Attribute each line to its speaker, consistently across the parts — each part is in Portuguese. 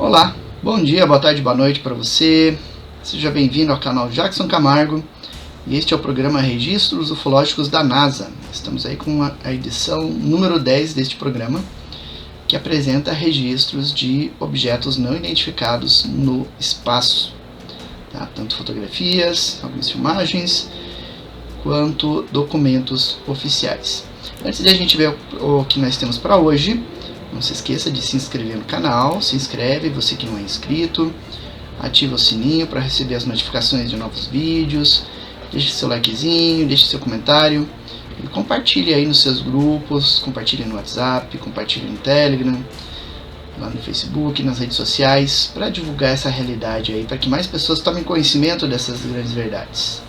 Speaker 1: Olá, bom dia, boa tarde, boa noite para você. Seja bem-vindo ao canal Jackson Camargo e este é o programa Registros Ufológicos da NASA. Estamos aí com a edição número 10 deste programa, que apresenta registros de objetos não identificados no espaço, tá? Tanto fotografias, algumas filmagens, quanto documentos oficiais. Antes de a gente ver o que nós temos para hoje, não se esqueça de se inscrever no canal, se inscreve, você que não é inscrito, ativa o sininho para receber as notificações de novos vídeos, deixe seu likezinho, deixe seu comentário, e compartilhe aí nos seus grupos, compartilhe no WhatsApp, compartilhe no Telegram, lá no Facebook, nas redes sociais, para divulgar essa realidade aí, para que mais pessoas tomem conhecimento dessas grandes verdades.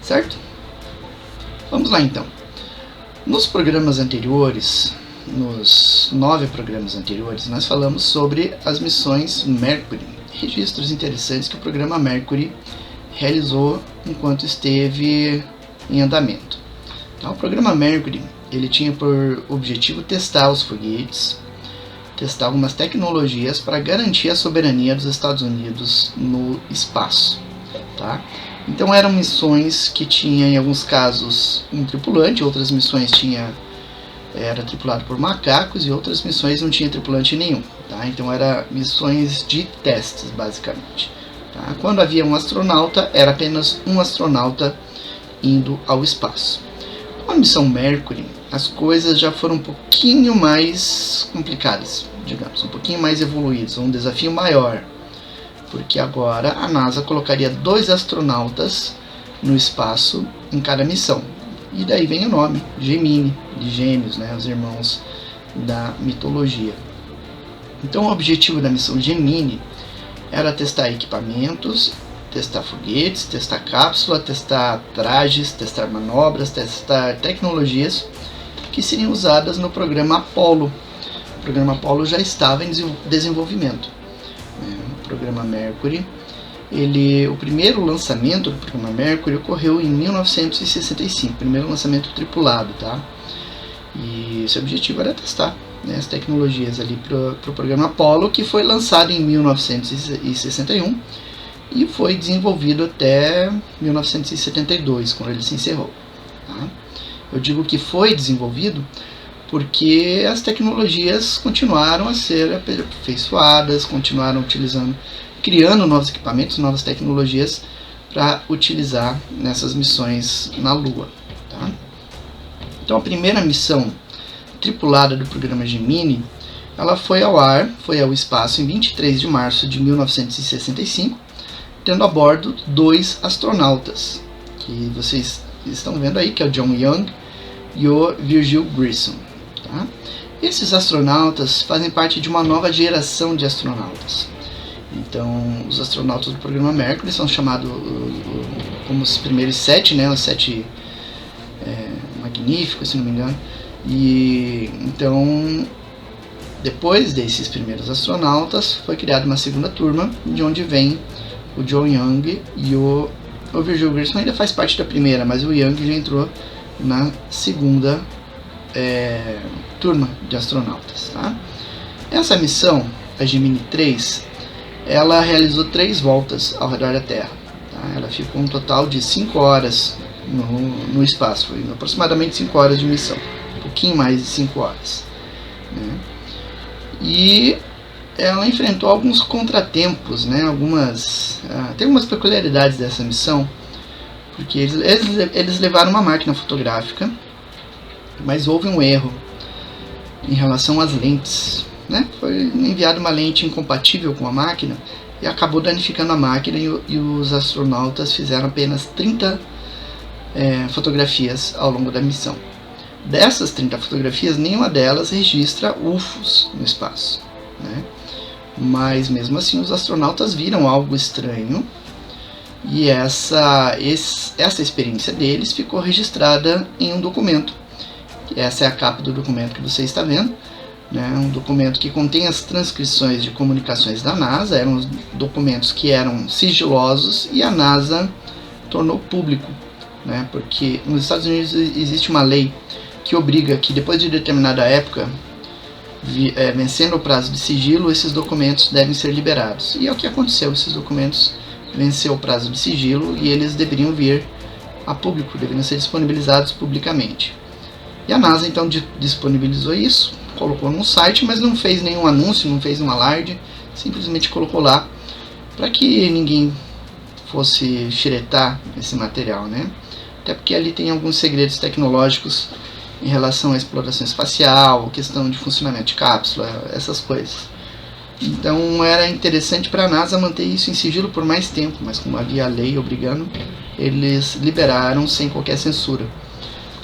Speaker 1: Certo? Vamos lá então. Nos programas anteriores, nos 9 programas anteriores, nós falamos sobre as missões Mercury, registros interessantes que o programa Mercury realizou enquanto esteve em andamento. Então, o programa Mercury ele tinha por objetivo testar os foguetes, testar algumas tecnologias para garantir a soberania dos Estados Unidos no espaço, tá? Então eram missões que tinham, em alguns casos, um tripulante, outras missões era tripulado por macacos e outras missões não tinha tripulante nenhum, tá? Então eram missões de testes, basicamente. Tá? Quando havia um astronauta, era apenas um astronauta indo ao espaço. Com a missão Mercury, as coisas já foram um pouquinho mais complicadas, digamos, um pouquinho mais evoluídas, um desafio maior, porque agora a NASA colocaria 2 astronautas no espaço em cada missão. E daí vem o nome, Gemini, de gêmeos, né, os irmãos da mitologia. Então o objetivo da missão Gemini era testar equipamentos, testar foguetes, testar cápsula, testar trajes, testar manobras, testar tecnologias que seriam usadas no programa Apollo. O programa Apollo já estava em desenvolvimento. O programa Mercury, o primeiro lançamento do programa Mercury ocorreu em 1965, primeiro lançamento tripulado, tá? E seu objetivo era testar, né, as tecnologias ali para o programa Apollo, que foi lançado em 1961 e foi desenvolvido até 1972, quando ele se encerrou. Tá? Eu digo que foi desenvolvido porque as tecnologias continuaram a ser aperfeiçoadas, continuaram criando novos equipamentos, novas tecnologias para utilizar nessas missões na Lua. Tá? Então a primeira missão tripulada do programa Gemini, ela foi ao espaço em 23 de março de 1965, tendo a bordo 2 astronautas, que vocês estão vendo aí, que é o John Young e o Virgil Grissom. Tá? Esses astronautas fazem parte de uma nova geração de astronautas. Então, os astronautas do programa Mercury são chamados como os primeiros 7, né, os 7 magníficos, se não me engano. E então, depois desses primeiros astronautas, foi criada uma segunda turma, de onde vem o John Young e o Virgil Grissom. Ainda faz parte da primeira, mas o Young já entrou na segunda turma de astronautas. Tá? Essa missão, a Gemini 3, ela realizou 3 voltas ao redor da Terra. Tá? Ela ficou um total de 5 horas no espaço, foi aproximadamente 5 horas de missão, um pouquinho mais de 5 horas. Né? E ela enfrentou alguns contratempos, né? Tem algumas peculiaridades dessa missão, porque eles levaram uma máquina fotográfica, mas houve um erro em relação às lentes, né? Foi enviada uma lente incompatível com a máquina e acabou danificando a máquina, e os astronautas fizeram apenas 30 fotografias ao longo da missão. Dessas 30 fotografias, nenhuma delas registra UFOs no espaço, né? Mas mesmo assim os astronautas viram algo estranho, e essa experiência deles ficou registrada em um documento. Essa é a capa do documento que você está vendo, né? Um documento que contém as transcrições de comunicações da NASA. Eram documentos que eram sigilosos e a NASA tornou público, né? Porque nos Estados Unidos existe uma lei que obriga que depois de determinada época vencendo o prazo de sigilo, esses documentos devem ser liberados. E é o que aconteceu, esses documentos venceu o prazo de sigilo e eles deveriam vir a público, deveriam ser disponibilizados publicamente. E a NASA então disponibilizou isso, colocou num site, mas não fez nenhum anúncio, não fez um alarde, simplesmente colocou lá para que ninguém fosse xeretar esse material, né? Até porque ali tem alguns segredos tecnológicos em relação à exploração espacial, questão de funcionamento de cápsula, essas coisas. Então era interessante para a NASA manter isso em sigilo por mais tempo, mas como havia a lei obrigando, eles liberaram sem qualquer censura.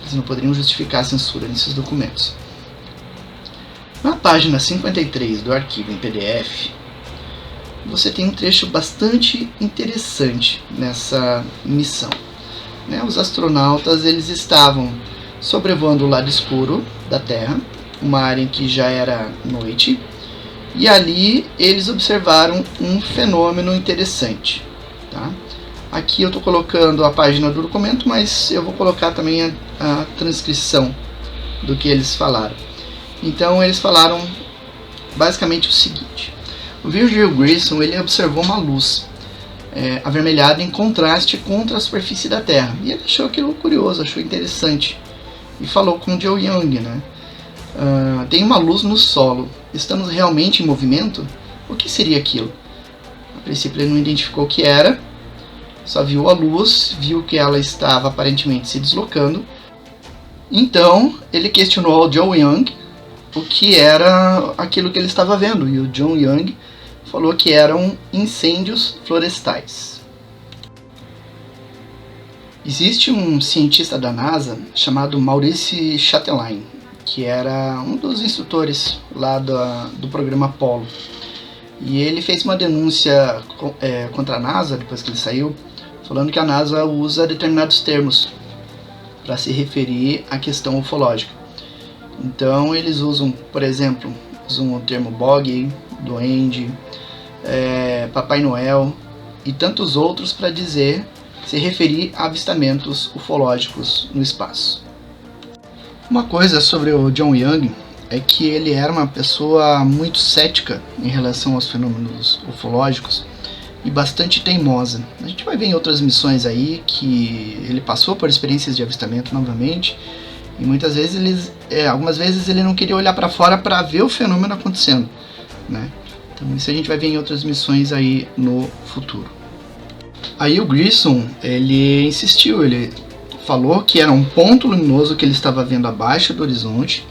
Speaker 1: Eles não poderiam justificar a censura nesses documentos. Na página 53 do arquivo em PDF, você tem um trecho bastante interessante nessa missão. Os astronautas eles estavam sobrevoando o lado escuro da Terra, uma área em que já era noite, e ali eles observaram um fenômeno interessante. Tá? Aqui eu estou colocando a página do documento, mas eu vou colocar também a transcrição do que eles falaram. Então eles falaram basicamente o seguinte: o Virgil Grissom ele observou uma luz avermelhada em contraste contra a superfície da Terra, e ele achou aquilo curioso, achou interessante, e falou com Joe Young, né? Tem uma luz no solo, estamos realmente em movimento? O que seria aquilo? A princípio ele não identificou o que era, só viu a luz, viu que ela estava aparentemente se deslocando. Então ele questionou ao Joe Young o que era aquilo que ele estava vendo, e o John Young falou que eram incêndios florestais. Existe um cientista da NASA chamado Maurice Chatelain, que era um dos instrutores lá do programa Apollo. E ele fez uma denúncia contra a NASA, depois que ele saiu, falando que a NASA usa determinados termos para se referir à questão ufológica. Então eles usam, por exemplo, o termo Bogey, Duende, Papai Noel e tantos outros para se referir a avistamentos ufológicos no espaço. Uma coisa sobre o John Young é que ele era uma pessoa muito cética em relação aos fenômenos ufológicos e bastante teimosa. A gente vai ver em outras missões aí que ele passou por experiências de avistamento novamente, e muitas vezes algumas vezes ele não queria olhar para fora para ver o fenômeno acontecendo, né? Então isso a gente vai ver em outras missões aí no futuro. Aí o Grissom, ele insistiu, ele falou que era um ponto luminoso que ele estava vendo abaixo do horizonte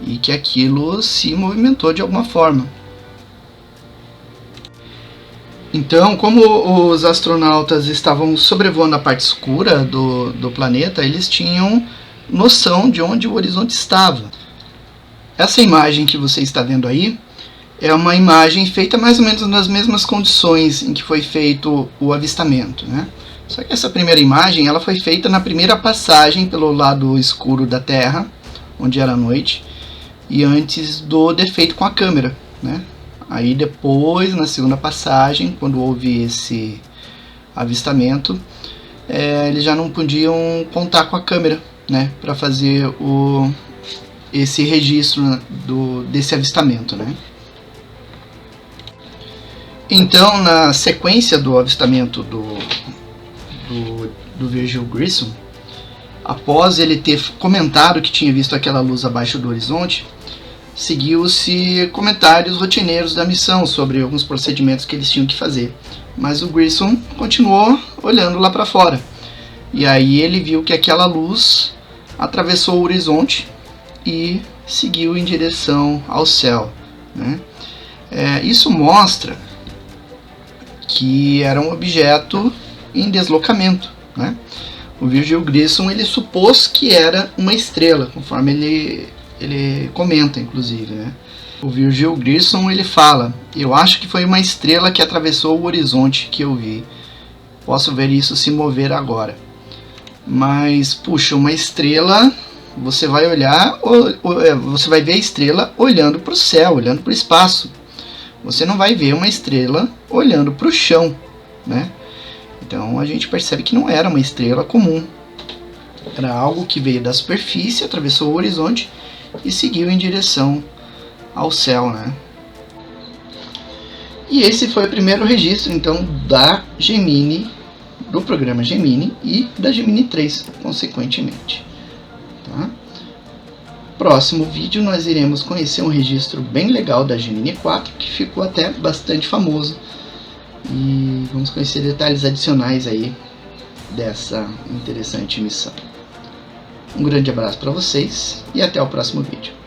Speaker 1: e que aquilo se movimentou de alguma forma. Então, como os astronautas estavam sobrevoando a parte escura do planeta, eles tinham noção de onde o horizonte estava. Essa imagem que você está vendo aí é uma imagem feita mais ou menos nas mesmas condições em que foi feito o avistamento, né? Só que essa primeira imagem ela foi feita na primeira passagem pelo lado escuro da Terra, onde era noite, e antes do defeito com a câmera, né? Aí depois, na segunda passagem, quando houve esse avistamento, eles já não podiam contar com a câmera, né, para fazer esse registro desse avistamento, né? Então, na sequência do avistamento do Virgil Grissom, após ele ter comentado que tinha visto aquela luz abaixo do horizonte, seguiu-se comentários rotineiros da missão sobre alguns procedimentos que eles tinham que fazer. Mas o Grissom continuou olhando lá para fora. E aí ele viu que aquela luz atravessou o horizonte e seguiu em direção ao céu, né? Isso mostra que era um objeto em deslocamento, né? O Virgil Grissom ele supôs que era uma estrela, conforme ele comenta, inclusive, né? O Virgil Grissom ele fala: eu acho que foi uma estrela que atravessou o horizonte que eu vi. Posso ver isso se mover agora. Mas, puxa, uma estrela, você vai olhar, você vai ver a estrela olhando para o céu, olhando para o espaço. Você não vai ver uma estrela olhando para o chão, né? Então a gente percebe que não era uma estrela comum. Era algo que veio da superfície, atravessou o horizonte e seguiu em direção ao céu, né? E esse foi o primeiro registro, então, da Gemini, do programa Gemini e da Gemini 3, consequentemente. Tá? Próximo vídeo nós iremos conhecer um registro bem legal da Gemini 4, que ficou até bastante famoso. E vamos conhecer detalhes adicionais aí dessa interessante missão. Um grande abraço para vocês e até o próximo vídeo.